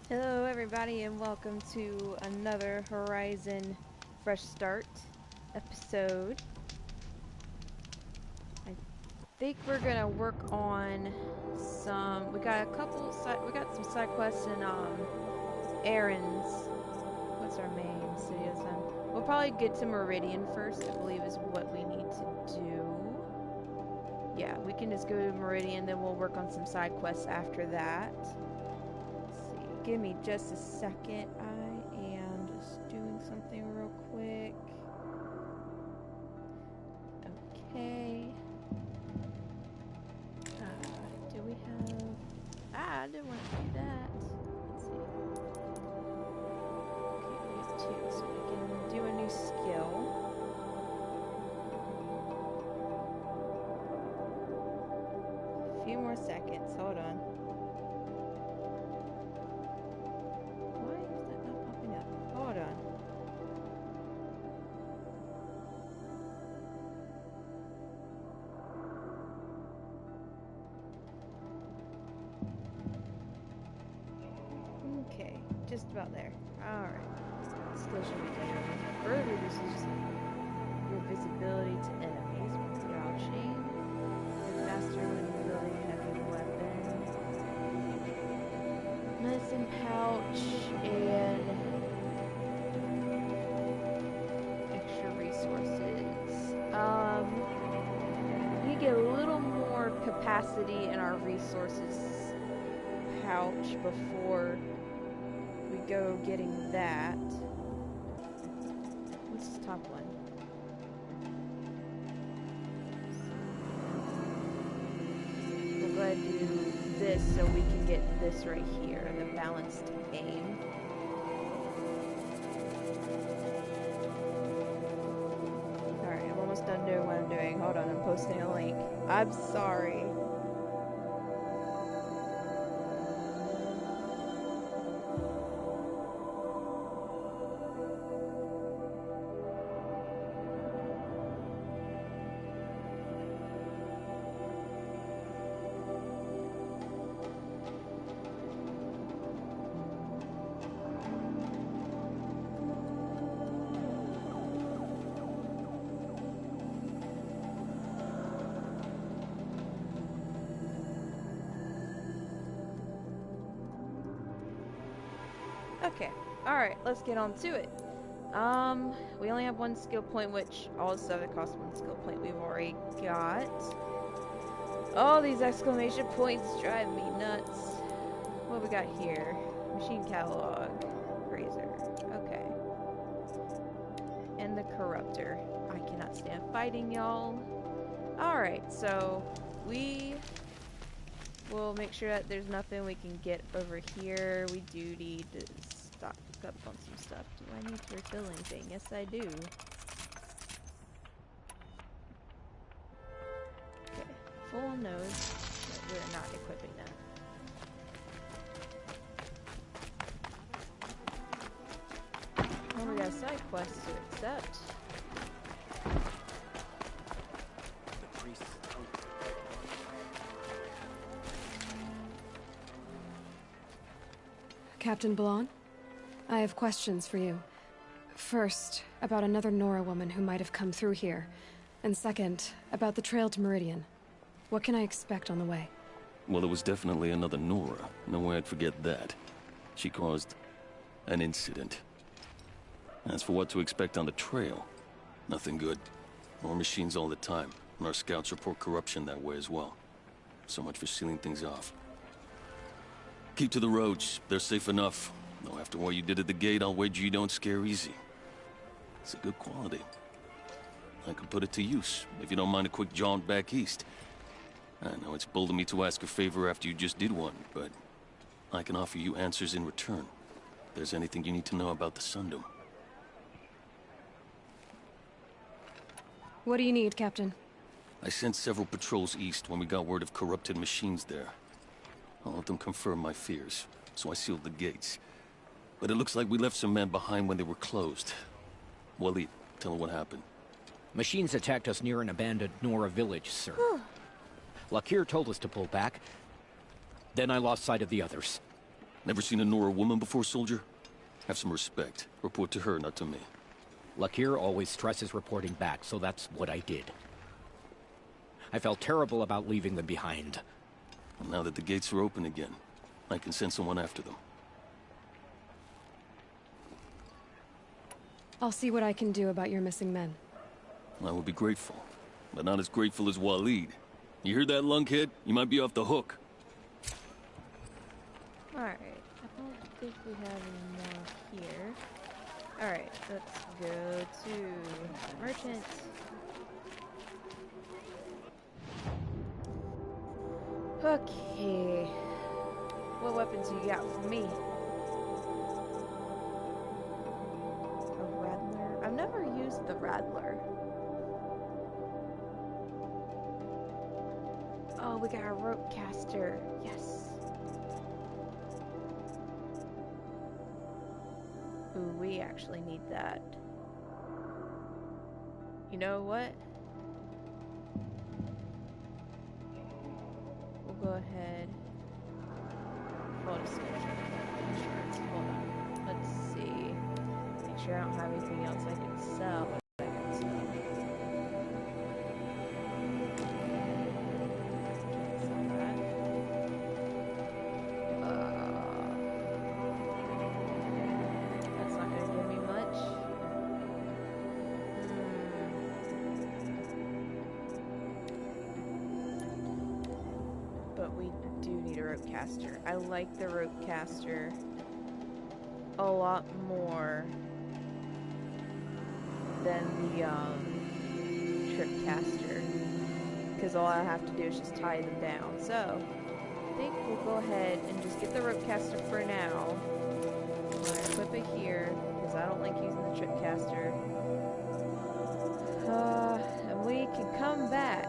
Hello, everybody, and welcome to another Horizon Fresh Start episode. I think we're gonna work on some. We got some side quests and errands. What's our main city this time? We'll probably get to Meridian first. I believe is what we need to do. Yeah, we can just go to Meridian, then we'll work on some side quests after that. Give me just a second. I am just doing something real quick. Okay. Do we have... I didn't want to do that. Let's see. Okay, we have two, so we can do a new skill. A few more seconds. Hold on. Hold on. Okay, just about there. Alright. Still should be done. Further reduces your visibility to enemies when crouching. And faster maneuverability heavy weapons. Medicine pouch and we get a little more capacity in our resources pouch before we go getting that. What's the top one? We'll go ahead and do this so we can get this right here, the balanced aim. Done doing what I'm doing. Hold on, I'm posting a link. I'm sorry. Okay, alright, let's get on to it. We only have one skill point, which all the stuff that costs one skill point we've already got. All these exclamation points drive me nuts. What we got here? Machine catalog. Razor. Okay. And the corruptor. I cannot stand fighting, y'all. Alright, so we will make sure that there's nothing we can get over here. We do need to stock up on some stuff. Do I need to refill anything? Yes, I do. Okay, full on nose. But we're not equipping that. Well, we got a side quest to accept. Captain Blanc? I have questions for you. First, about another Nora woman who might have come through here. And second, about the trail to Meridian. What can I expect on the way? Well, it was definitely another Nora. No way I'd forget that. She caused an incident. As for what to expect on the trail, nothing good. More machines all the time, and our scouts report corruption that way as well. So much for sealing things off. Keep to the roads. They're safe enough. Though after what you did at the gate, I'll wager you don't scare easy. It's a good quality. I could put it to use, if you don't mind a quick jaunt back east. I know it's bold of me to ask a favor after you just did one, but I can offer you answers in return. If there's anything you need to know about the Sundom. What do you need, Captain? I sent several patrols east when we got word of corrupted machines there. All of them confirmed my fears, so I sealed the gates. But it looks like we left some men behind when they were closed. Waleed, tell her what happened. Machines attacked us near an abandoned Nora village, sir. Lakir told us to pull back. Then I lost sight of the others. Never seen a Nora woman before, soldier? Have some respect. Report to her, not to me. Lakir always stresses reporting back, so that's what I did. I felt terrible about leaving them behind. Now that the gates are open again, I can send someone after them. I'll see what I can do about your missing men. I would be grateful, but not as grateful as Waleed. You hear that, lunkhead? You might be off the hook. Alright, I don't think we have any more here. Alright, let's go to merchant. Okay. What weapons you got for me? A Rattler? I've never used the Rattler. Oh, we got a rope caster. Yes. Ooh, we actually need that. You know what? We'll go ahead. Full discussion. Insurance. Hold on. Let's see. Make sure I don't have anything else I can sell. I can sell. Can't sell that. That's not gonna give me much. But we do need a rope caster. I like the rope caster a lot more than the trip caster, because all I have to do is just tie them down. So I think we'll go ahead and just get the rope caster for now. I'm gonna equip it here because I don't like using the trip caster. And we can come back.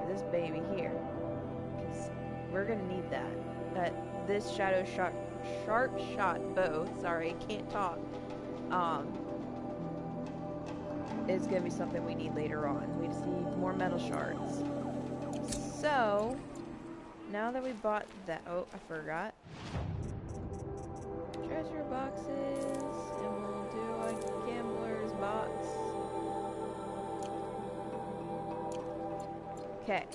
This baby here, because we're gonna need that. This shadow shot, sharp shot bow. Sorry, can't talk. Is gonna be something we need later on. We just need more metal shards. So now that we bought that, oh, I forgot. Treasure boxes, and we'll do a gambler's box. Okay.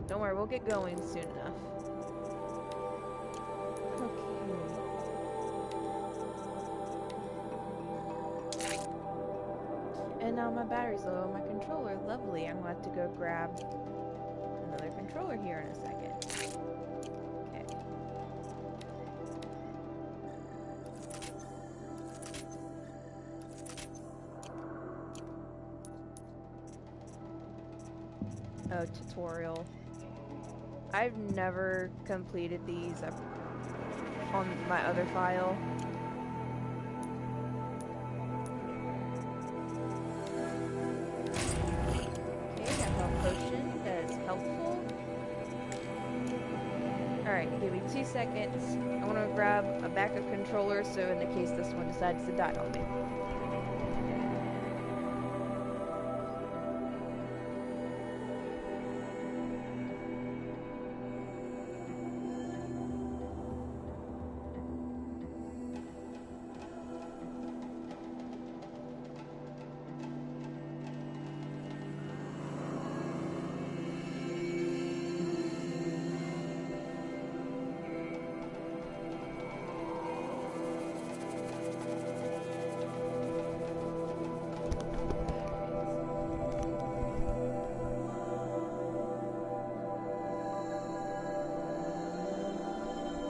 Don't worry, we'll get going soon enough. Okay. And now my battery's low on my controller. Lovely. I'm going to have to go grab another controller here in a second. Okay. Oh, tutorial. I've never completed these on my other file. Okay, got health potion. That is helpful. Alright, give me 2 seconds. I want to grab a backup controller so in the case this one decides to die on me.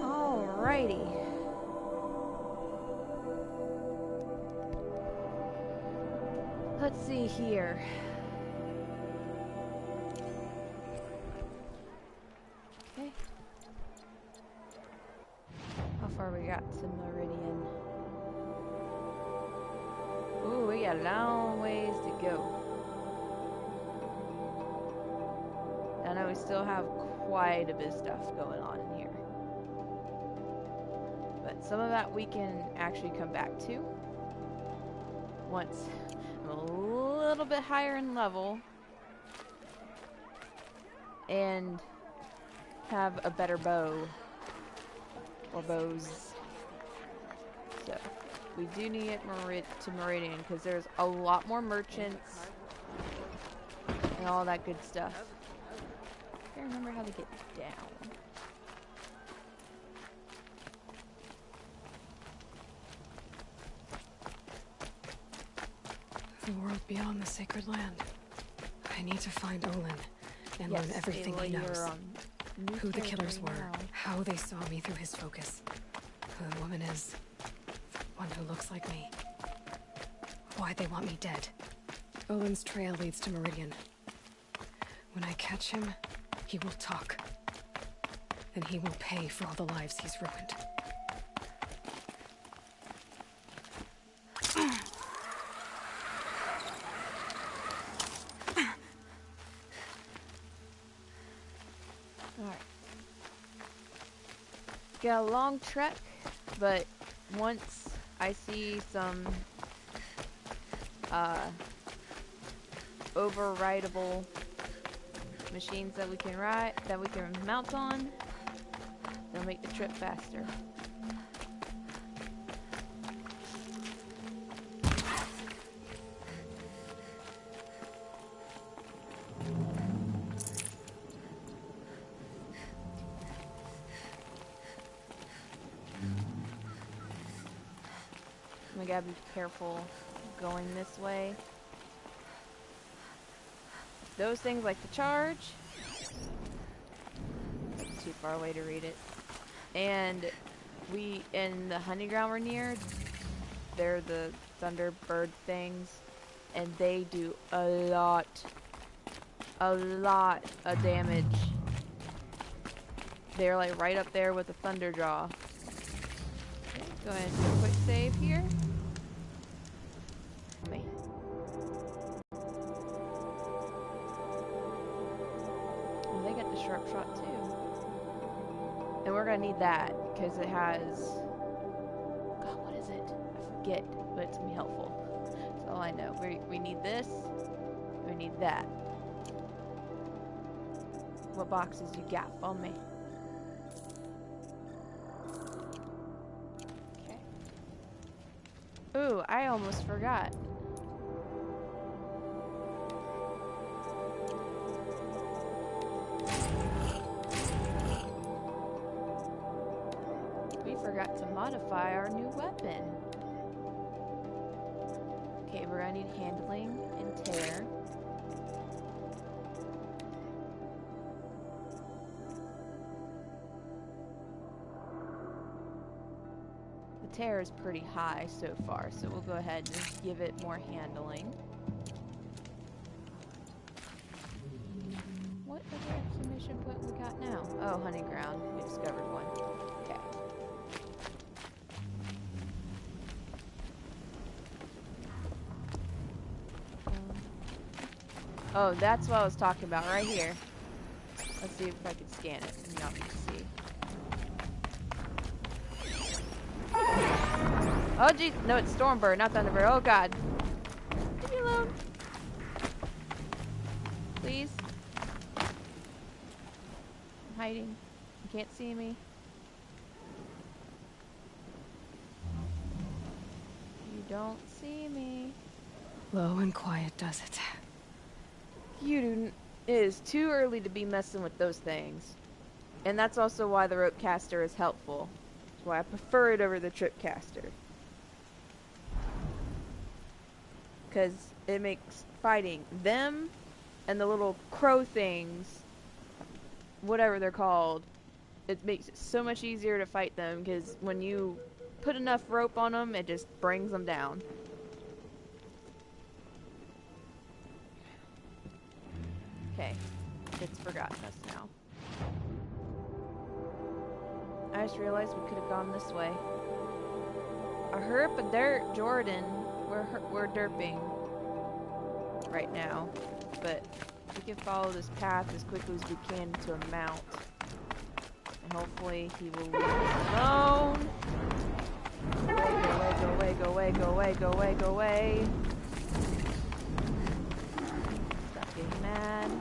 Alrighty. Let's see here. Okay. How far we got to Meridian? Ooh, we got a long ways to go. I know we still have quite a bit of stuff going on in here. But some of that we can actually come back to once I'm a little bit higher in level. and have a better bow. Or bows. So, we do need it to Meridian because there's a lot more merchants and all that good stuff. I can't remember how to get down. The world beyond the sacred land. I need to find Olin and learn everything he knows. Who the killers were, how they saw me through his focus, who the woman is, one who looks like me, why they want me dead. Olin's trail leads to Meridian. When I catch him, he will talk. And he will pay for all the lives he's ruined. Got a long trek, but once I see some overrideable machines that we can ride, that we can mount on, they'll make the trip faster. We gotta be careful going this way. Those things like to charge. That's too far away to read it. And we, in the hunting ground we're near, they're the Thunderbird things, and they do a lot of damage. They're like right up there with the Thunderjaw. Go ahead and do a quick save here. Me. Oh, they got the sharp shot too. And we're gonna need that because it has. God, what is it? I forget, but it's gonna be helpful. That's all I know. We need this. We need that. What boxes you got for me? Ooh, I almost forgot. We forgot to modify our new weapon. Okay, we're gonna need handling and tear. Tear is pretty high so far, so we'll go ahead and just give it more handling. What other exclamation point we got now? Oh, hunting ground. We discovered one. Okay. Oh, that's what I was talking about right here. Let's see if I can scan it and y'all can see. Oh geez, no, it's Stormbird, not Thunderbird. Oh god. Leave me alone. Please. I'm hiding. You can't see me. You don't see me. Low and quiet does it. You do. It is too early to be messing with those things. And that's also why the rope caster is helpful. That's why I prefer it over the trip caster. Because it makes fighting them and the little crow things, whatever they're called, it makes it so much easier to fight them because when you put enough rope on them, it just brings them down. Okay, it's forgotten us now. I just realized we could have gone this way. A herp, a dirt, Jordan. We're derping right now, but we can follow this path as quickly as we can to a mount, and hopefully he will leave us alone. Go away, go away, go away, go away, go away, go away. Stop getting mad.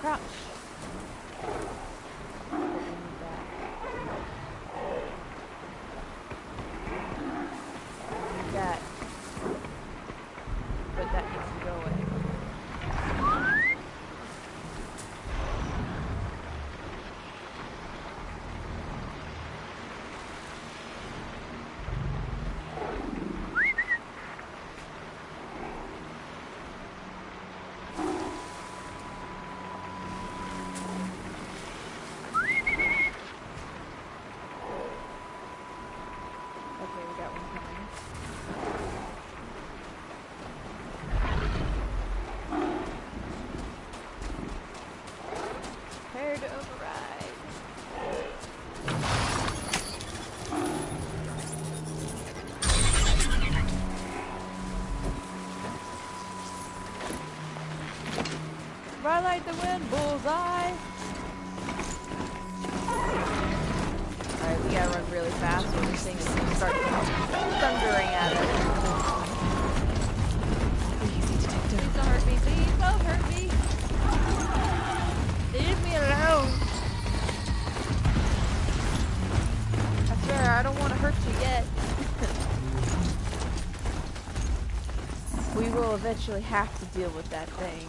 Crouch. We need that. We need that. But that needs to go away. Okay, we got one coming. Prepare to override. Ride like the wind, bullseye. Alright, we gotta run really fast when this thing is gonna start thundering at us. Easy, Detective. Please don't hurt me, please don't hurt me. Leave me alone. I swear, I don't want to hurt you yet. We will eventually have to deal with that thing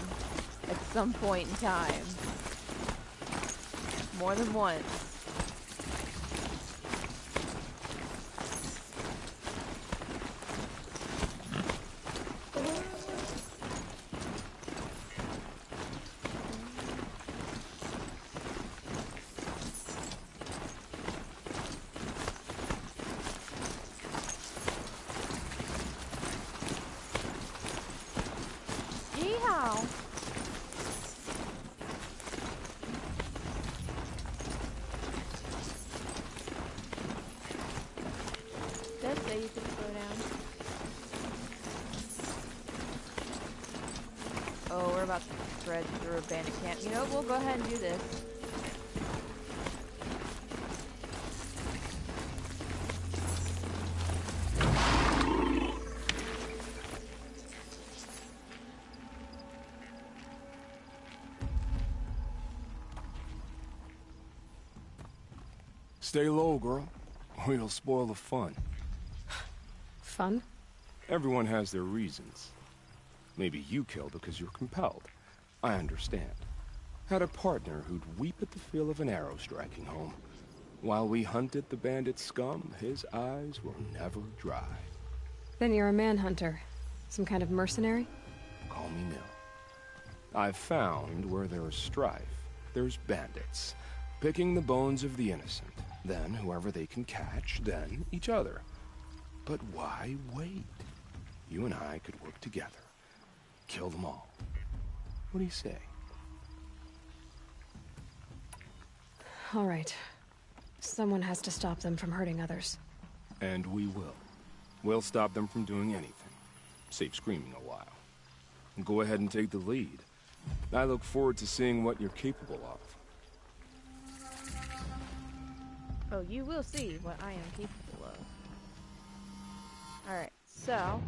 at some point in time. More than once. Yeehaw! Does say you can slow down. Oh, we're about to thread through a bandit camp. You know, we'll go ahead and do this. Stay low, girl, or you'll spoil the fun. Fun? Everyone has their reasons. Maybe you kill because you're compelled. I understand. Had a partner who'd weep at the feel of an arrow striking home. While we hunted the bandit scum, his eyes were never dry. Then you're a manhunter. Some kind of mercenary? Call me Mill. I've found where there is strife, there's bandits, picking the bones of the innocent. Then whoever they can catch, then each other. But why wait? You and I could work together. Kill them all. What do you say? All right. Someone has to stop them from hurting others. And we will. We'll stop them from doing anything. Save screaming a while. Go ahead and take the lead. I look forward to seeing what you're capable of. Oh, you will see what I am capable of. Alright, so...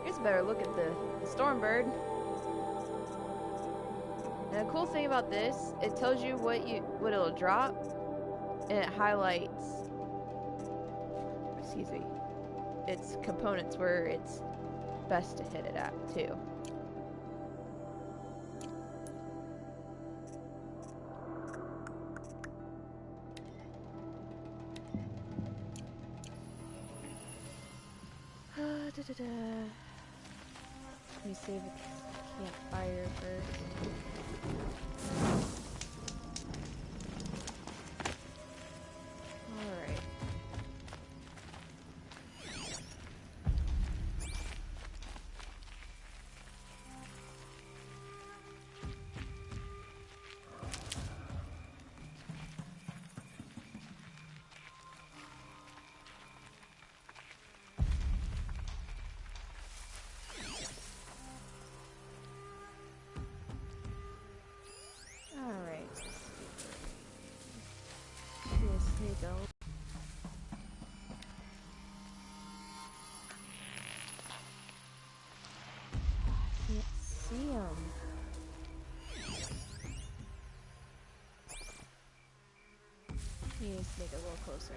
here's a better look at the Stormbird. And the cool thing about this, it tells you what it'll drop, and it highlights, excuse me, its components where it's best to hit it at, too. Let me save a campfire first. Alright. see him. He needs to make it a little closer.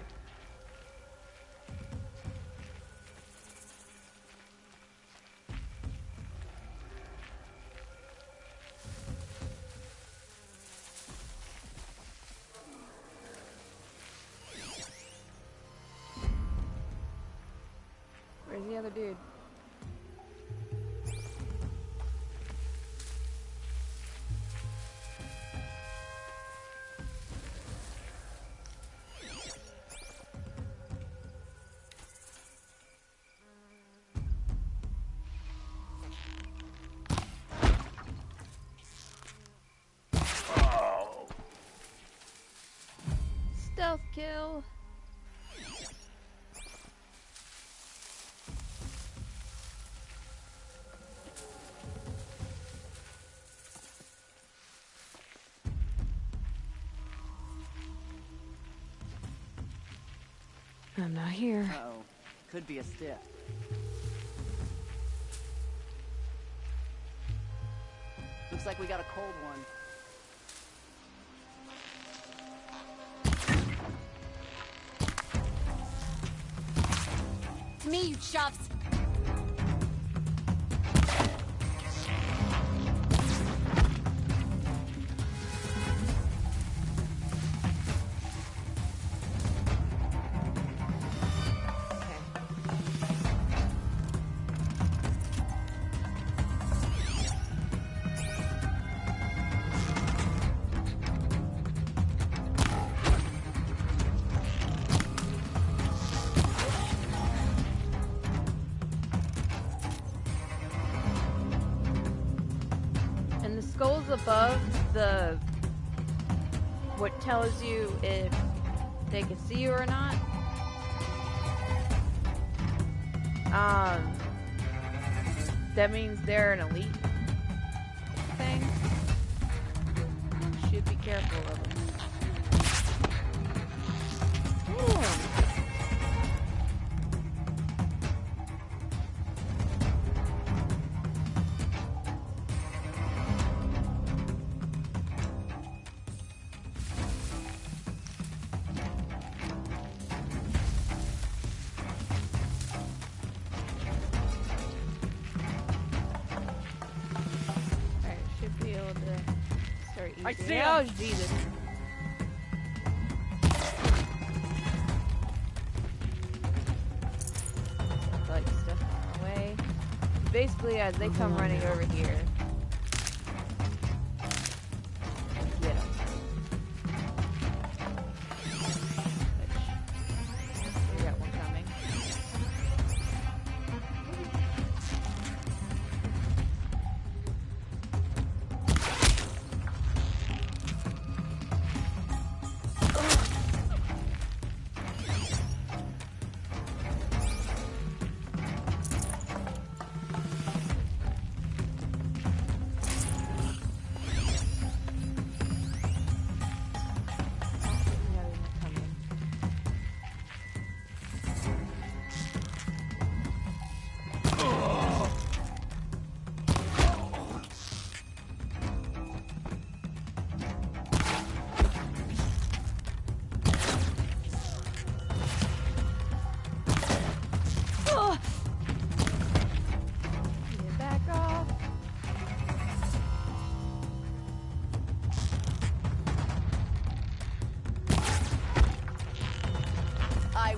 Where's the other dude? Stealth kill. I'm not here. Uh-oh. Could be a stiff. Looks like we got a cold one. It's me, you chumps! And the skulls above the what tells you if they can see you or not. That means they're an elite thing. You should be careful of them. Damn. I see him. Oh, Jesus. Like stuff on the way. Basically, as they come running over here, get them. We got one coming.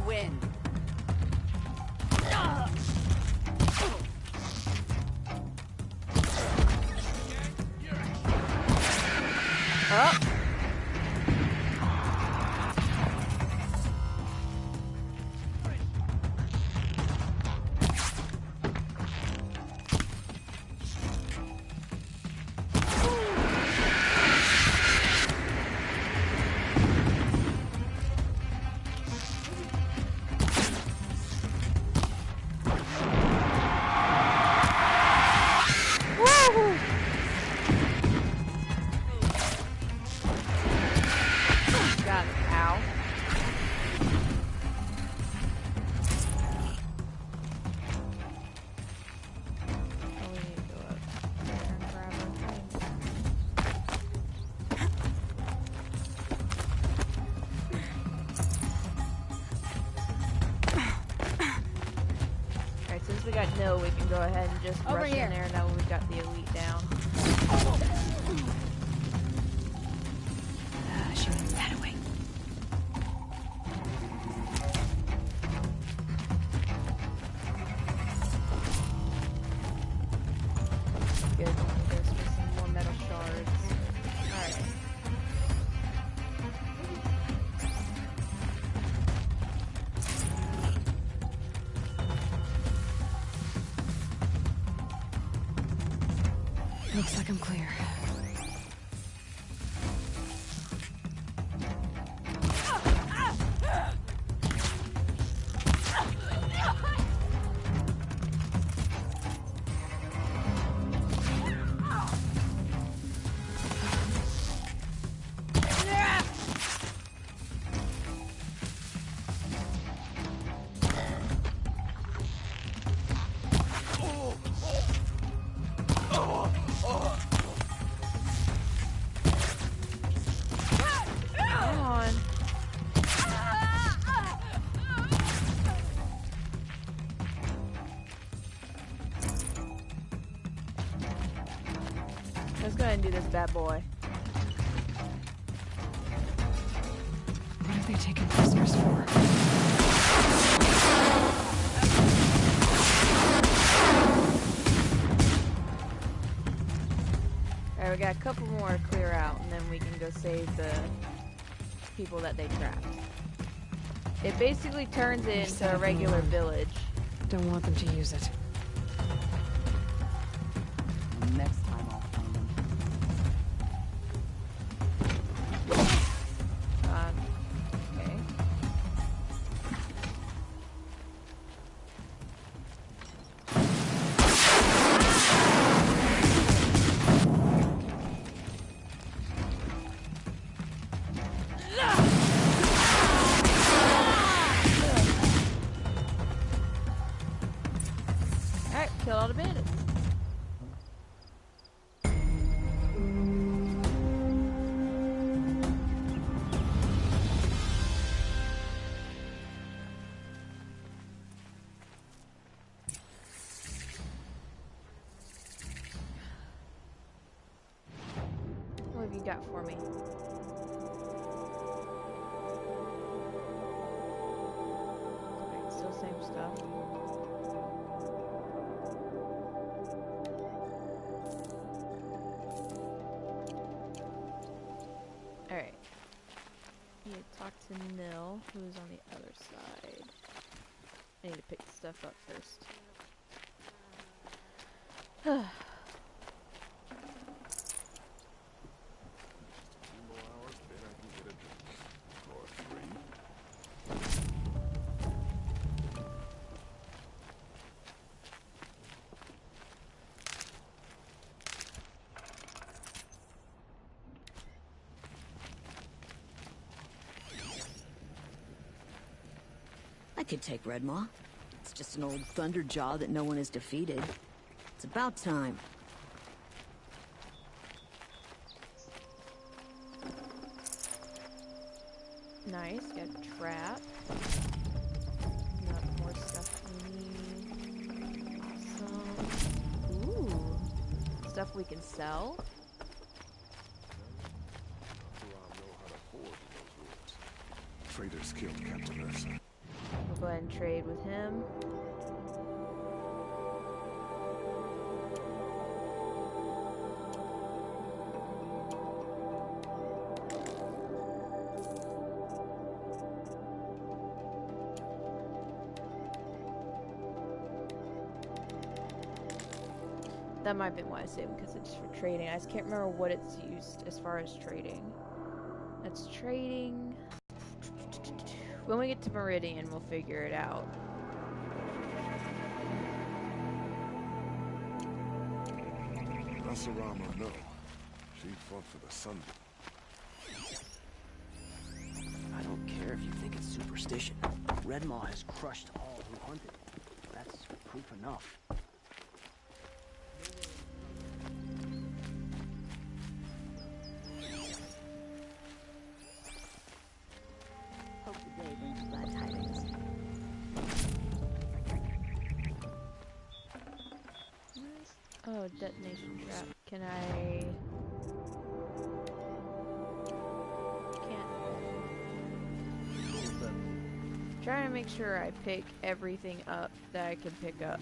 Win. Oh. mill, we can go ahead and just Over rush here. in there now we've got the elite down. Shooting that away. Good. There's just some more metal shards. Alright. Looks like I'm clear. Come on. Let's go ahead and do this bad boy. What have they taken prisoners for? Alright, we got a couple more to clear out, and then we can go save the people that they trapped. It basically turns it into a regular village. Don't want them to use it. Next time I'll find them. Okay. Alright, kill all the bandits. What have you got for me? Alright, still same stuff. Alright. Need to talk to Nil, who's on the other side. I need to pick the stuff up first. I could take Redmaw. It's just an old Thunderjaw that no one has defeated. It's about time. Nice, got a trap. Got more stuff we need. Awesome. Ooh. Stuff we can sell. Traders killed Captain Ursa. We'll go ahead and trade with him. That might be why I saved because it's for trading. I just can't remember what it's used as far as trading. That's trading. When we get to Meridian, we'll figure it out. Nasarama, no. She fought for the Sun. I don't care if you think it's superstition. Redmaw has crushed all who hunted. That's proof enough. Hope the day brings glad tidings. Can I... Can't... Trying to make sure I pick everything up that I can pick up.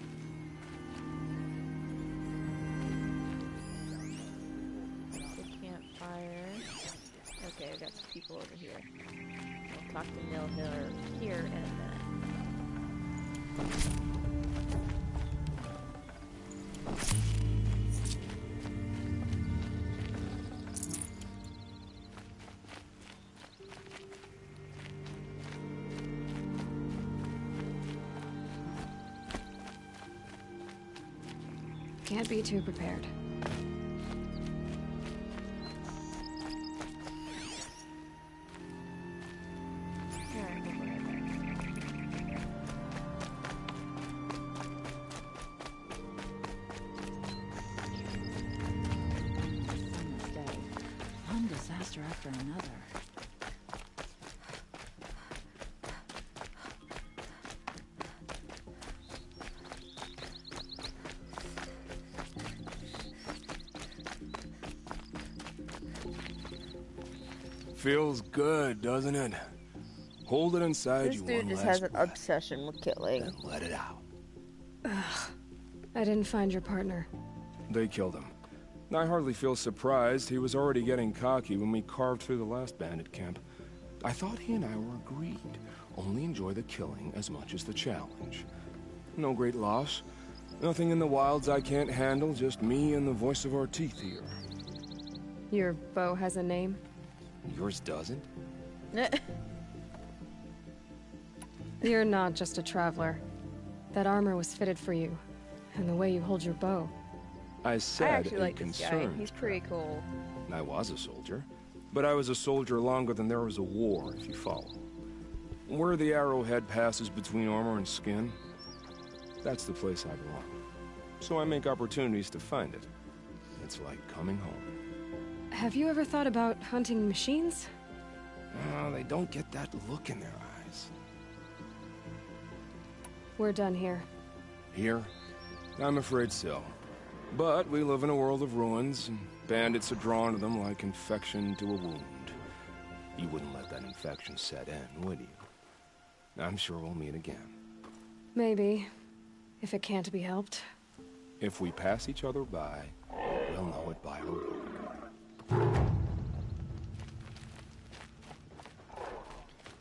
The campfire. Okay, I got some people over here. I'll talk to Nil here in a minute. Can't be too prepared. One disaster after another. Feels good, doesn't it? Hold it inside you one last breath. This dude just has an obsession with killing. And let it out. Ugh. I didn't find your partner. They killed him. I hardly feel surprised. He was already getting cocky when we carved through the last bandit camp. I thought he and I were agreed. Only enjoy the killing as much as the challenge. No great loss. Nothing in the wilds I can't handle, just me and the voice of our teeth here. Your bow has a name? Yours doesn't? You're not just a traveler. That armor was fitted for you, and the way you hold your bow. I said I actually like a this guy. concerned He's pretty cool. I was a soldier, but I was a soldier longer than there was a war, if you follow. Where the arrowhead passes between armor and skin, that's the place I belong. So I make opportunities to find it. It's like coming home. Have you ever thought about hunting machines? Oh, they don't get that look in their eyes. We're done here. Here? I'm afraid so. But we live in a world of ruins, and bandits are drawn to them like infection to a wound. You wouldn't let that infection set in, would you? I'm sure we'll meet again. Maybe. If it can't be helped. If we pass each other by, we'll know it by our look.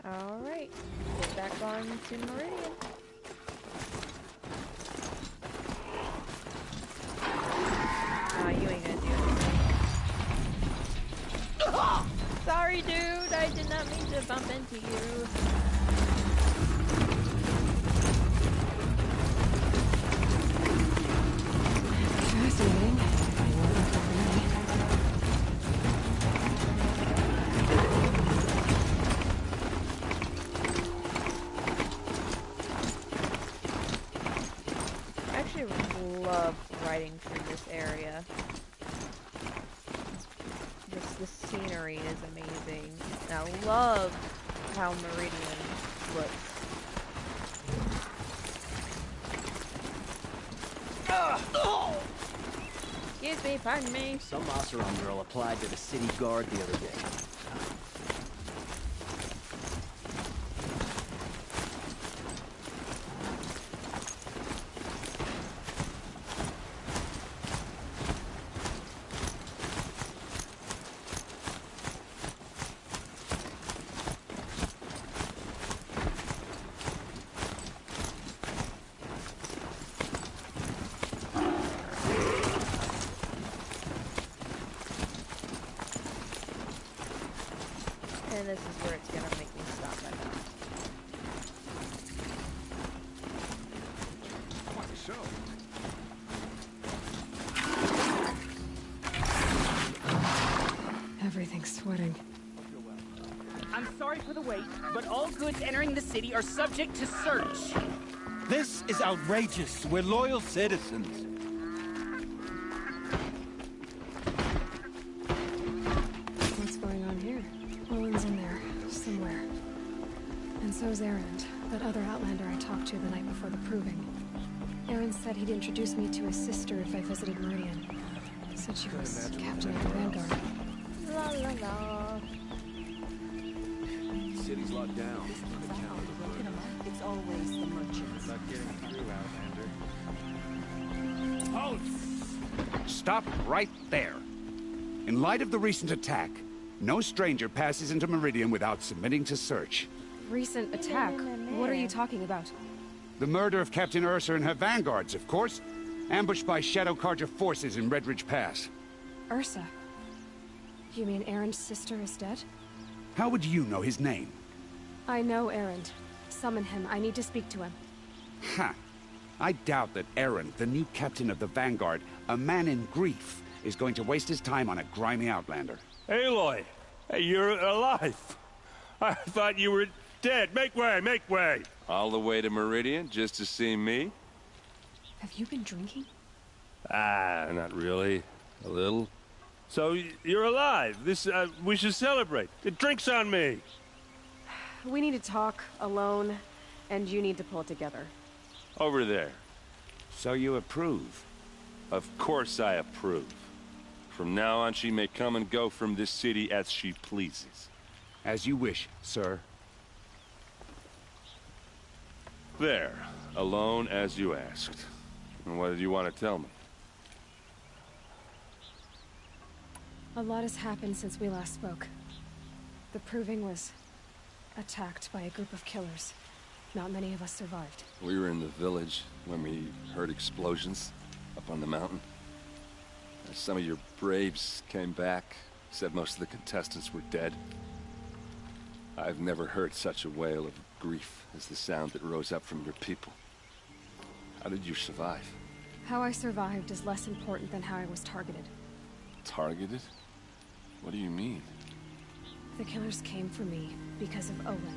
Alright, get back on to Meridian. Nah, you ain't gonna do anything. Sorry, dude, I did not mean to bump into you. Fascinating. I actually love riding through this area. Just the scenery is amazing. And I love how Meridian looks. Excuse me, pardon me. Some Oseram girl applied to the city guard the other day. And this is where it's gonna make me stop, I know. Everything's sweating. I'm sorry for the wait, but all goods entering the city are subject to search. This is outrageous. We're loyal citizens. What's going on here? Owen's in there, somewhere. And so's Erend, that other Outlander I talked to the night before the proving. Erend said he'd introduce me to his sister if I visited Meridian. Said she was captain of the Vanguard. La la la. City's locked down. It's always the merchants. Not getting through, Outlander. Halt! Stop right there. In light of the recent attack, no stranger passes into Meridian without submitting to search. Recent attack? What are you talking about? The murder of Captain Ursa and her vanguards, of course. Ambushed by Shadow Carja forces in Redridge Pass. Ursa? You mean Erend's sister is dead? How would you know his name? I know Erend. Summon him. I need to speak to him. Ha! I doubt that Erend, the new captain of the Vanguard, a man in grief, is going to waste his time on a grimy outlander. Aloy! Hey, you're alive! I thought you were dead. Make way, make way! All the way to Meridian just to see me? Have you been drinking? Ah, not really. A little. So, you're alive. We should celebrate. The drink's on me. We need to talk, alone, and you need to pull it together. Over there. So you approve? Of course I approve. From now on, she may come and go from this city as she pleases. As you wish, sir. There. Alone as you asked. And what did you want to tell me? A lot has happened since we last spoke. The Proving was attacked by a group of killers. Not many of us survived. We were in the village when we heard explosions up on the mountain. Some of your braves came back, said most of the contestants were dead. I've never heard such a wail of grief as the sound that rose up from your people. How did you survive? How I survived is less important than how I was targeted. Targeted? What do you mean? The killers came for me because of Owen.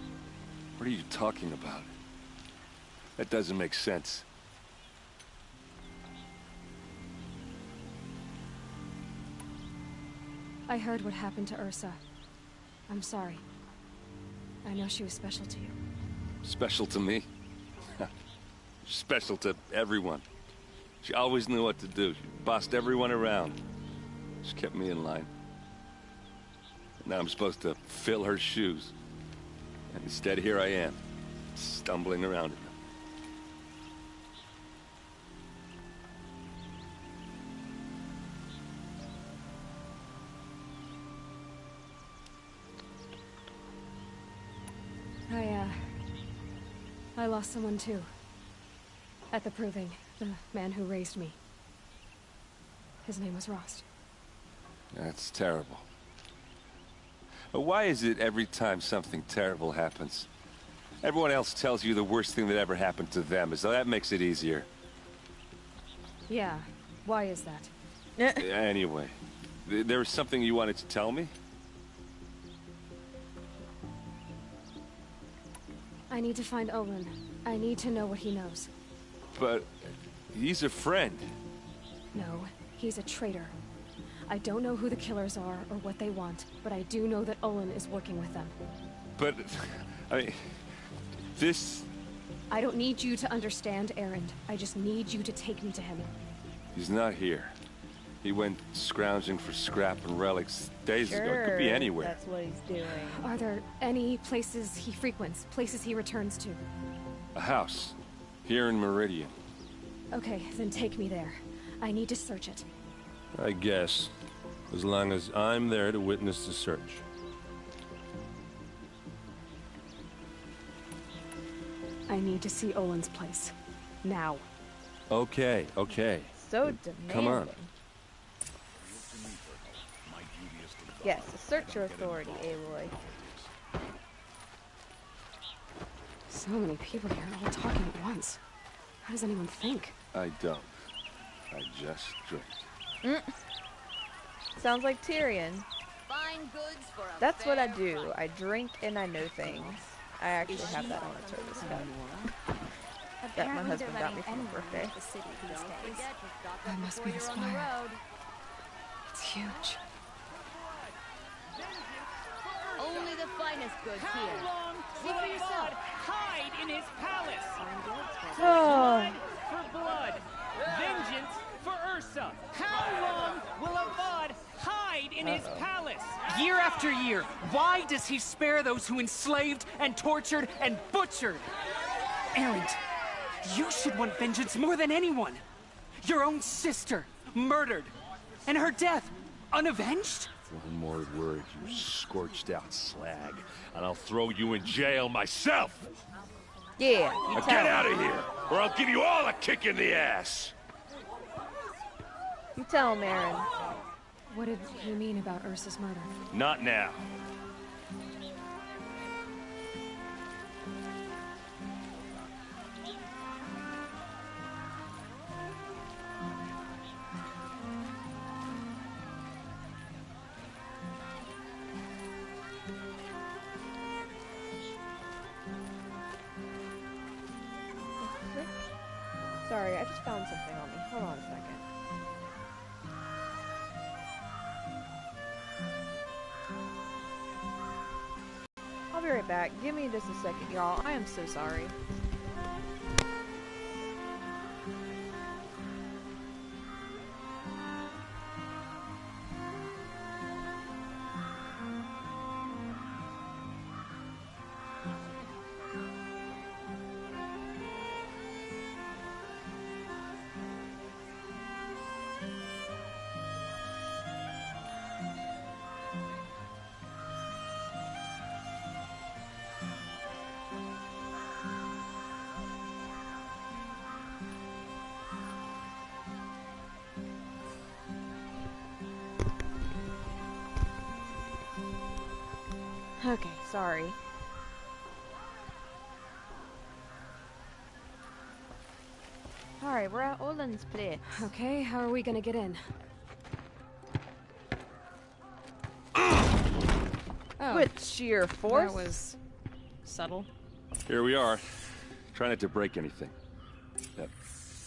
What are you talking about? That doesn't make sense. I heard what happened to Ursa. I'm sorry. I know she was special to you. Special to me? Special to everyone. She always knew what to do. She bossed everyone around. She kept me in line. Now I'm supposed to fill her shoes. And instead, here I am, stumbling around in them. I lost someone too. At the Proving, the man who raised me. His name was Rost. That's terrible. But why is it every time something terrible happens, everyone else tells you the worst thing that ever happened to them, as though that makes it easier? Yeah, why is that? Anyway, there was something you wanted to tell me? I need to find Olin. I need to know what he knows. But he's a friend. No, he's a traitor. I don't know who the killers are or what they want, but I do know that Olin is working with them. But, I mean, this... I don't need you to understand, Erend. I just need you to take me to him. He's not here. He went scrounging for scrap and relics days ago. It could be anywhere. That's what he's doing. Are there any places he frequents? Places he returns to? A house. Here in Meridian. Okay, then take me there. I need to search it. I guess. As long as I'm there to witness the search. I need to see Olin's place. Now. Okay, okay. So demanding. Come on. Yes, assert your authority, Aloy. So many people here, all talking at once. How does anyone think? I don't. I just drink. Sounds like Tyrion. Fine goods for a That's what I fair do. price. I drink and I know things. I actually have that on a service cut. That my husband got me for my birthday. That must be the spire. It's huge. Only the finest goods How here. long See will for a yourself. god hide in his palace? Oh. Blood for blood. Vengeance for Ursa. How long will Avad hide in his palace? Year after year, why does he spare those who enslaved and tortured and butchered? Erend, you should want vengeance more than anyone. Your own sister, murdered, and her death, unavenged? One more word, you scorched out slag, and I'll throw you in jail myself! Yeah, Now get out of here, or I'll give you all a kick in the ass! You tell him, Aaron. What did he mean about Ursa's murder? Not now. Sorry, I just found something on me. Hold on a second. I'll be right back. Give me just a second, y'all. I am so sorry. Okay, sorry. Alright, we're at Olin's place. Okay, how are we gonna get in? Oh, with sheer force? That was subtle. Here we are. Try not to break anything.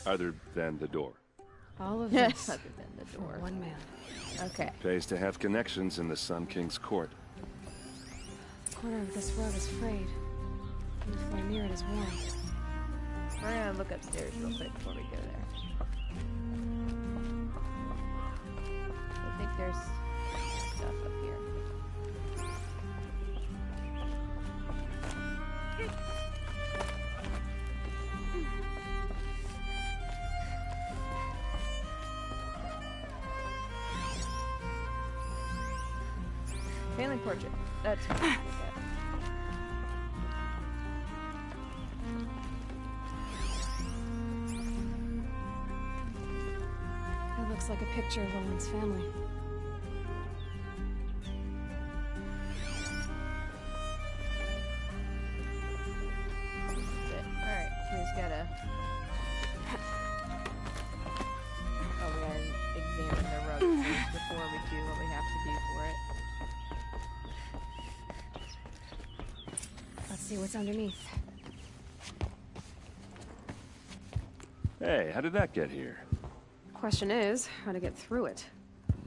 Other than the door. All of this other than the door. For one man. Okay. Pays to have connections in the Sun King's court. The corner of this road is frayed. And the floor near it is worn. We're gonna look upstairs real quick before we go there. I think there's stuff up here. Family portrait. That's what I It looks like a picture of Owen's family. Alright, we just gotta... Oh, we gotta examine the rug first before we do what we have to do for it. Let's see what's underneath. Hey, how did that get here? Question is, how to get through it.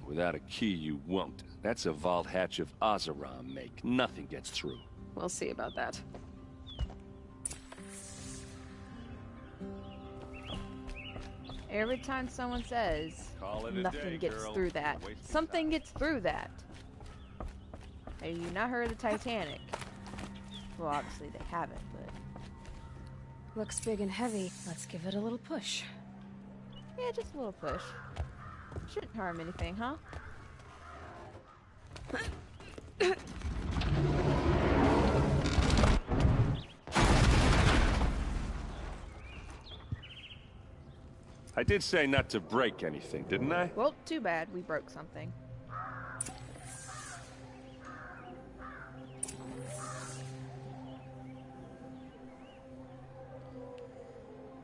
Without a key, you won't. That's a vault hatch of Oseram make. Nothing gets through. We'll see about that. Every time someone says nothing gets through that, something gets through that. Have you not heard of the Titanic? Well, obviously they haven't, but... Looks big and heavy. Let's give it a little push. Yeah, just a little push. Shouldn't harm anything, huh? I did say not to break anything, didn't I? Well, too bad we broke something.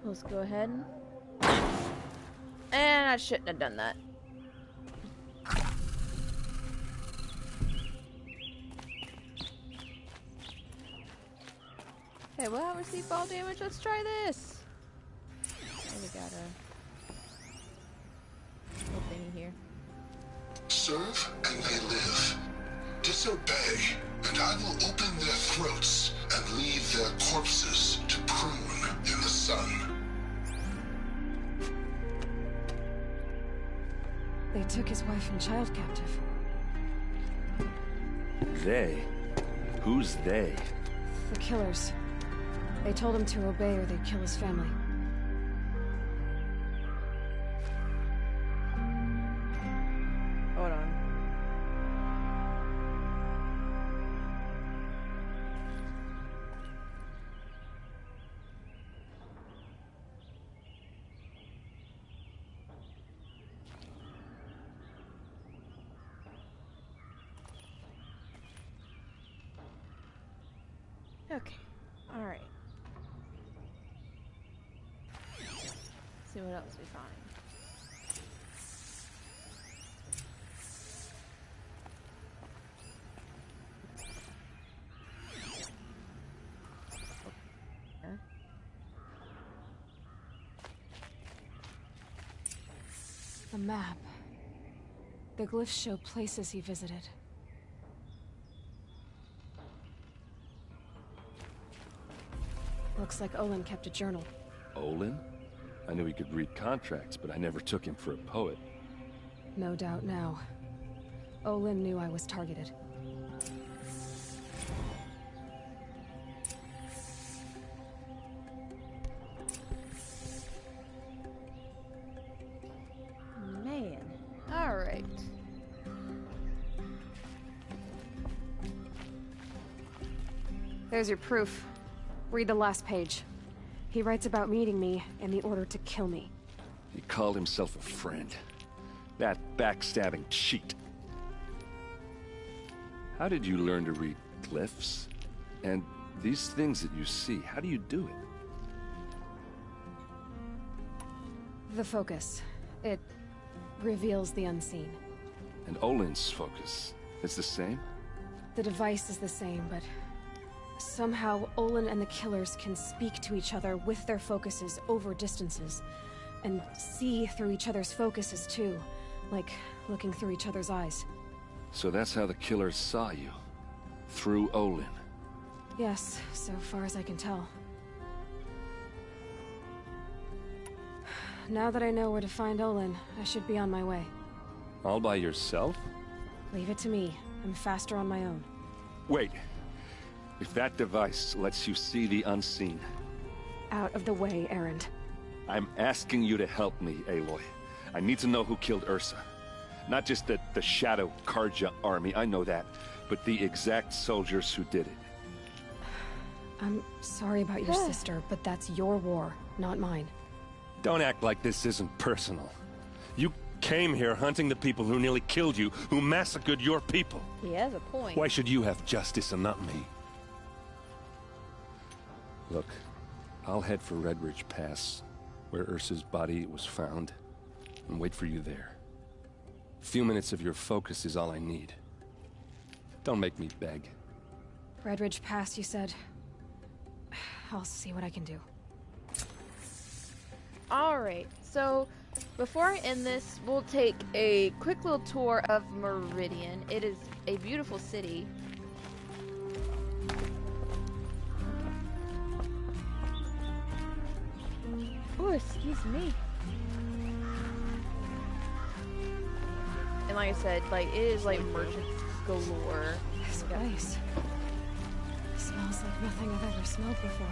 Let's go ahead and I shouldn't have done that. Hey, well, I received fall damage. Let's try this. Oh, we got a little thingy here. Serve and they live. Disobey, and I will open their throats and leave their corpses to prune in the sun. They took his wife and child captive. They? Who's they? The killers. They told him to obey or they'd kill his family. Hold on. Okay. All right. See what else we find. A map. The glyphs show places he visited. Looks like Olin kept a journal. Olin? I knew he could read contracts, but I never took him for a poet. No doubt now. Olin knew I was targeted. Man. All right. There's your proof. Read the last page. He writes about meeting me and the order to kill me. He called himself a friend. That backstabbing cheat. How did you learn to read glyphs? And these things that you see, how do you do it? The focus. It reveals the unseen. And Olin's focus is the same? The device is the same, but somehow Olin and the killers can speak to each other with their focuses over distances. And see through each other's focuses too. Like looking through each other's eyes. So that's how the killers saw you? Through Olin? Yes, so far as I can tell. Now that I know where to find Olin, I should be on my way. All by yourself? Leave it to me. I'm faster on my own. Wait. If that device lets you see the unseen... Out of the way, Erend. I'm asking you to help me, Aloy. I need to know who killed Ursa. Not just the Shadow Karja army, I know that, but the exact soldiers who did it. I'm sorry about your sister, but that's your war, not mine. Don't act like this isn't personal. You came here hunting the people who nearly killed you, who massacred your people. He has a point. Why should you have justice and not me? Look, I'll head for Red Ridge Pass, where Ursa's body was found, and wait for you there. A few minutes of your focus is all I need. Don't make me beg. Red Ridge Pass, you said? I'll see what I can do. Alright, so before I end this, we'll take a quick little tour of Meridian. It is a beautiful city. Oh, excuse me. And like I said, like, it is like merchants galore. This place smells like nothing I've ever smelled before.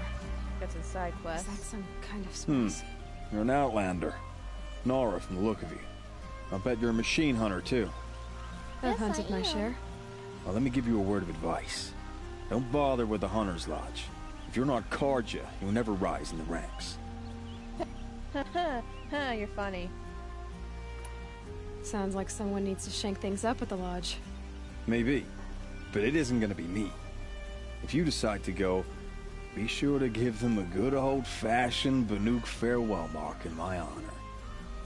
Got some side quests. Is that some kind of spice? You're an outlander. Nora from the look of you. I bet you're a machine hunter too. I've hunted my share. Well, let me give you a word of advice. Don't bother with the Hunter's Lodge. If you're not Karja, you'll never rise in the ranks. You're funny. Sounds like someone needs to shank things up at the lodge. Maybe, but it isn't gonna be me. If you decide to go, be sure to give them a good old-fashioned Banuk farewell mark in my honor.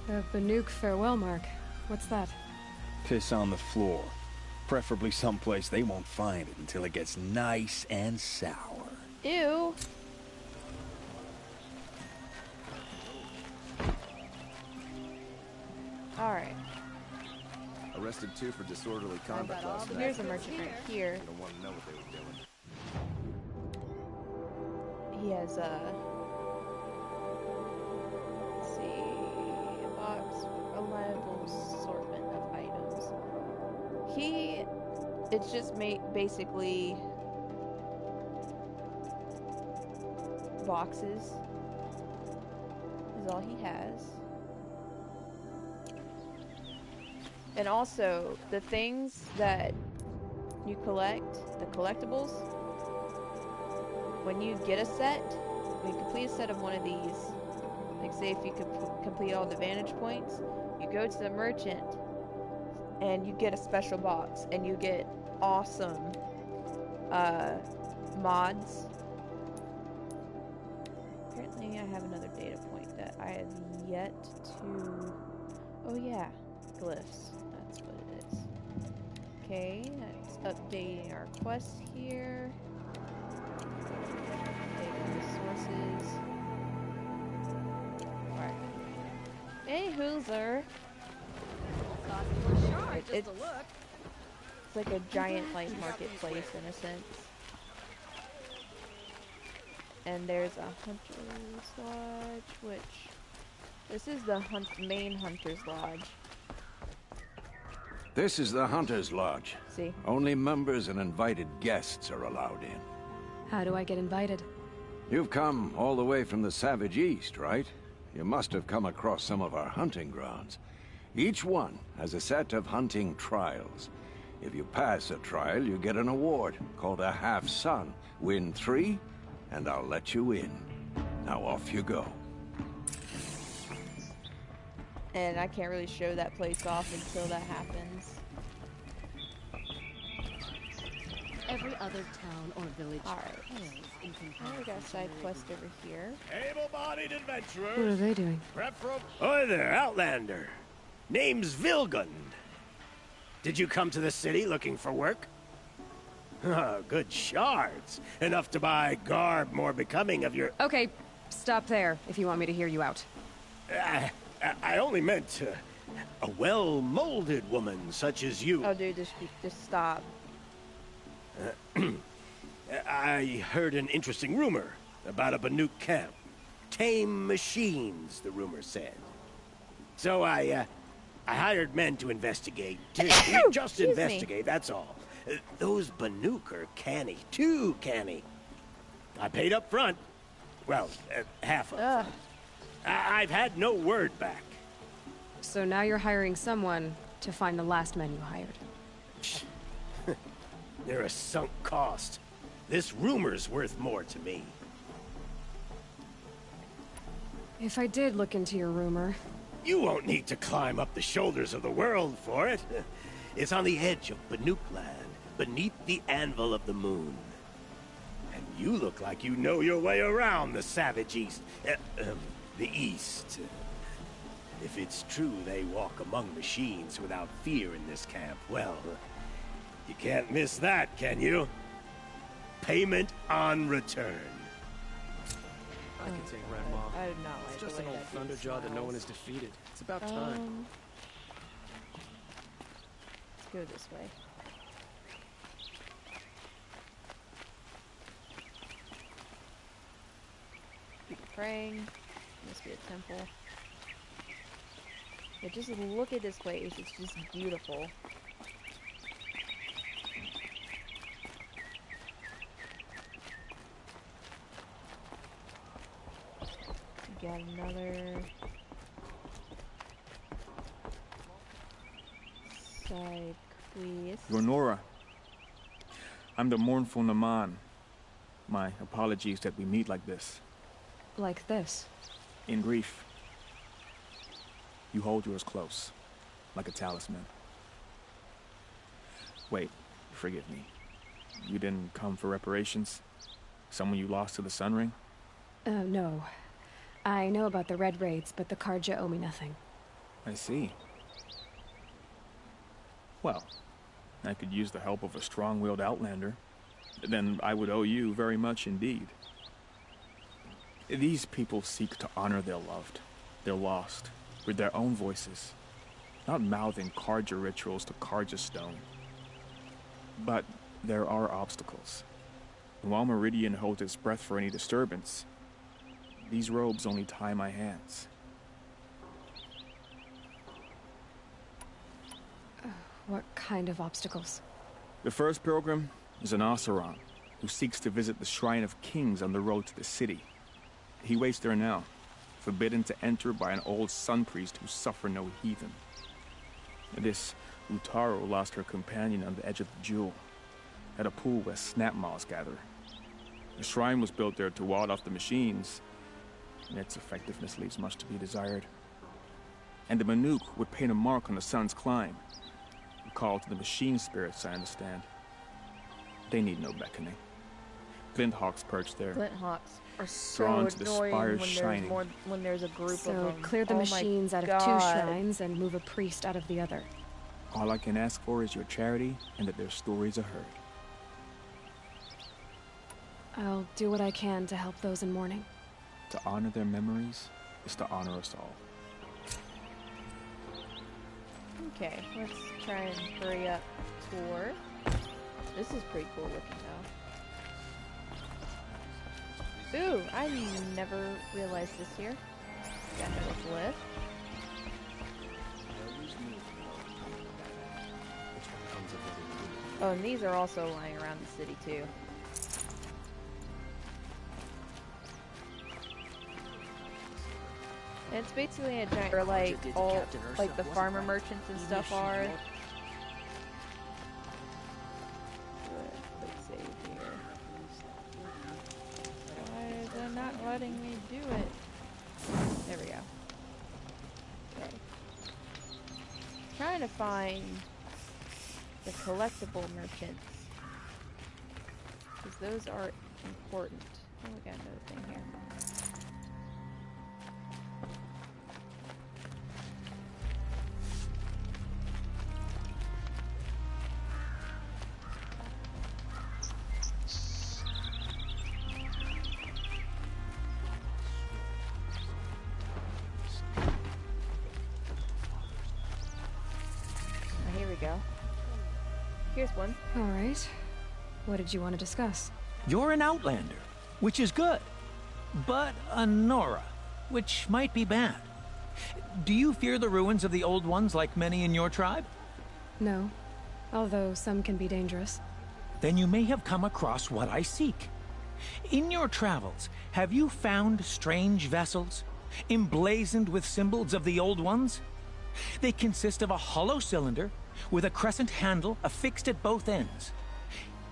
The Banuk farewell mark? What's that? Piss on the floor. Preferably someplace they won't find it until it gets nice and sour. Ew. Alright. Arrested 2 for disorderly conduct last night. Here's a merchant right here. I don't want to know what they were doing. He has let's see, a box, reliable assortment of items. It's just basically boxes is all he has. And also, the things that you collect, the collectibles, when you get a set, when you complete a set of one of these, like say if you complete all the vantage points, you go to the merchant and you get a special box and you get awesome mods. Apparently I have another data point that I have yet to... Oh yeah, glyphs. That's what it is. Okay, that's updating our quest here. Updating resources. Alright. Hey, Hoozer. It's like a giant like marketplace in a sense. And there's a hunter's lodge, which this is the main hunter's lodge. This is the hunter's lodge. See? Only members and invited guests are allowed in. How do I get invited? You've come all the way from the Savage East, right? You must have come across some of our hunting grounds. Each one has a set of hunting trials. If you pass a trial, you get an award called a half-sun. Win 3, and I'll let you in. Now off you go. And I can't really show that place off until that happens. Every other town or village pales in Now we got a side quest over here. Able-bodied adventurers. What are they doing? Hi there, Outlander. Name's Vilgund. Did you come to the city looking for work? Good shards. Enough to buy garb more becoming of your... Okay, stop there if you want me to hear you out. I only meant a well-molded woman such as you. Oh, dude, just stop. I heard an interesting rumor about a Banuk camp. Tame machines, the rumor said. So I hired men to investigate. Just investigate, that's all. Those Banuk are canny, too canny. I paid up front. Well, half up front. I've had no word back. So now you're hiring someone to find the last men you hired. They're a sunk cost. This rumor's worth more to me. If I did look into your rumor... You won't need to climb up the shoulders of the world for it. It's on the edge of Banuk land, beneath the anvil of the moon. And you look like you know your way around the Savage East. The East. If it's true they walk among machines without fear in this camp, well, you can't miss that, can you? Payment on return. I can take Red Maw. I did not like It's just the an way old that thunderjaw that no one has defeated. It's about time. Let's go this way. People praying. Must be a temple. Yeah, just look at this place. It's just beautiful. Got another side quest. You're Nora. I'm the mournful Naman. My apologies that we meet like this. Like this? In grief. You hold yours close, like a talisman. Wait, forgive me. You didn't come for reparations? Someone you lost to the Sun Ring? No. I know about the Red Raids, but the Carja owe me nothing. I see. Well, I could use the help of a strong-willed outlander. Then I would owe you very much indeed. These people seek to honor their loved, their lost, with their own voices, not mouthing Carja rituals to Carja stone. But there are obstacles. And while Meridian holds its breath for any disturbance, these robes only tie my hands. What kind of obstacles? The first pilgrim is an Oseram who seeks to visit the Shrine of Kings on the road to the city. He waits there now, forbidden to enter by an old sun priest who suffer no heathen. This Utaro lost her companion on the edge of the Jewel, at a pool where snap moths gather. The shrine was built there to ward off the machines, and its effectiveness leaves much to be desired. And the Manuk would paint a mark on the sun's climb, a call to the machine spirits, I understand. They need no beckoning. Flint hawks perch there. Flint hawks are so drawn to the annoying spires when shining. when there's a group of So them. clear the Oh my machines out of God. 2 shrines and move a priest out of the other. All I can ask for is your charity and that their stories are heard. I'll do what I can to help those in mourning. To honor their memories is to honor us all. Okay, let's try and hurry up tour. This is pretty cool looking though. Ooh, I never realized this here. Got another lift. Oh, and these are also lying around the city too. And it's basically a giant, or like all, like the farmer merchants and stuff are. Let's save here. Why is it not letting me do it? There we go. Okay. Trying to find the collectible merchants, because those are important. Oh, we got another thing here. Here we go. Here's one. All right. What did you want to discuss? You're an outlander, which is good. But a Nora, which might be bad. Do you fear the ruins of the Old Ones like many in your tribe? No. Although some can be dangerous. Then you may have come across what I seek. In your travels, have you found strange vessels, emblazoned with symbols of the Old Ones? They consist of a hollow cylinder with a crescent handle affixed at both ends.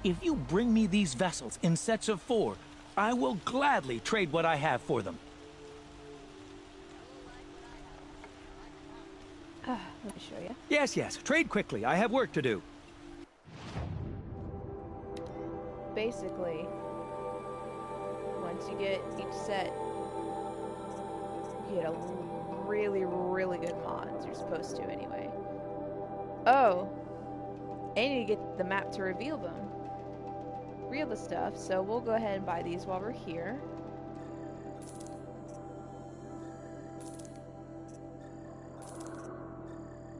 If you bring me these vessels in sets of 4, I will gladly trade what I have for them. Let me show you. Yes, trade quickly. I have work to do. Basically, once you get each set, you get a really, really good mods. You're supposed to anyway. Oh, and you get the map to reveal them. Reveal the stuff, so we'll go ahead and buy these while we're here.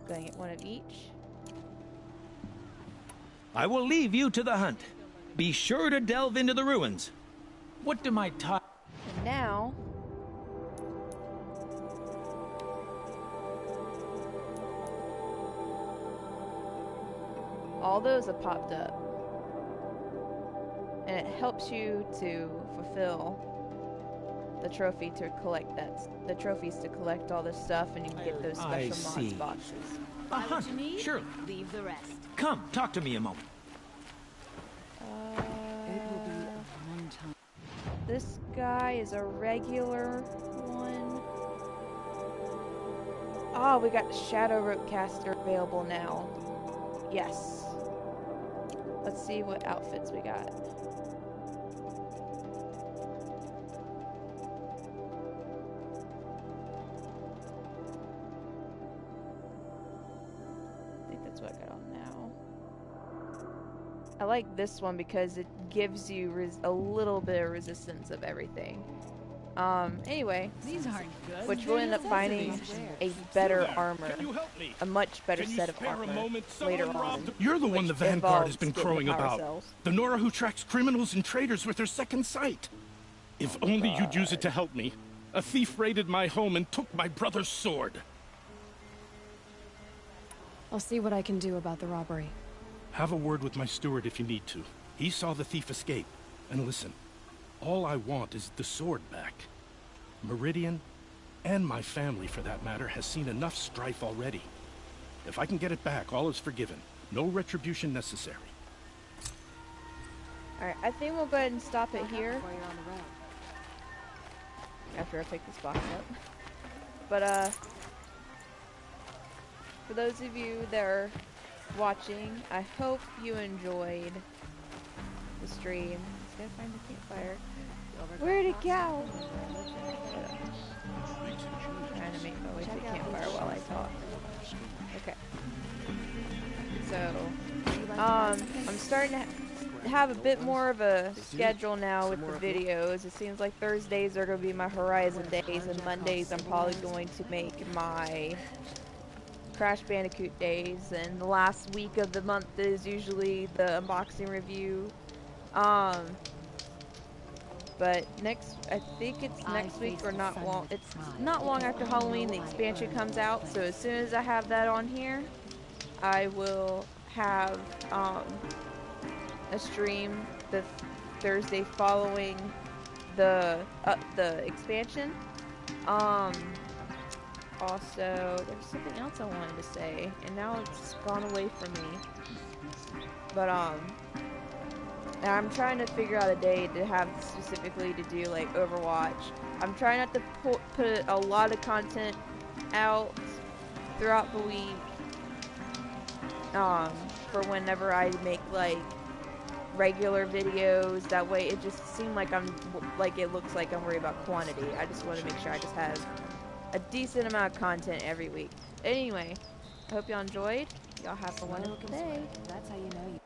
Gonna get one of each. I will leave you to the hunt. Be sure to delve into the ruins. What do my And now, all those have popped up, and it helps you to fulfill the trophy to collect the trophies to collect all this stuff, and you can get those special mods boxes. A hunt, surely. Leave the rest. Come, talk to me a moment. This guy is a regular one. Oh, we got the Shadow Rope Caster available now. Yes. Let's see what outfits we got. I think that's what I got on now. I like this one because it gives you a little bit of resistance of everything. Anyway, these aren't good. Which we'll end up finding a better armor, a much better set of armor later on. You're the one the Vanguard has been crowing about. Cells. The Nora who tracks criminals and traitors with her second sight. If only you'd use it to help me. A thief raided my home and took my brother's sword. I'll see what I can do about the robbery. Have a word with my steward if you need to. He saw the thief escape. And listen, all I want is the sword back. Meridian, and my family for that matter, has seen enough strife already. If I can get it back, all is forgiven. No retribution necessary. Alright, I think we'll go ahead and stop it here. After I pick this box up. But, for those of you that are watching, I hope you enjoyed the stream. Just gotta find the campfire. Where'd it go? Trying to make my way to the campfire while I talk. Okay. So, I'm starting to have a bit more of a schedule now with the videos. It seems like Thursdays are going to be my Horizon days, and Mondays I'm probably going to make my Crash Bandicoot days, and the last week of the month is usually the unboxing review. But I think it's next week or not long. It's not long after Halloween the expansion comes out, so as soon as I have that on here, I will have a stream the Thursday following the expansion. Also, there's something else I wanted to say, and now it's gone away from me. But and I'm trying to figure out a day to have specifically to do like Overwatch. I'm trying not to put a lot of content out throughout the week. For whenever I make like regular videos, that way it just seems like it looks like I'm worried about quantity. I just want to make sure I just have a decent amount of content every week. Anyway, I hope y'all enjoyed. Y'all have a wonderful day. That's how you know you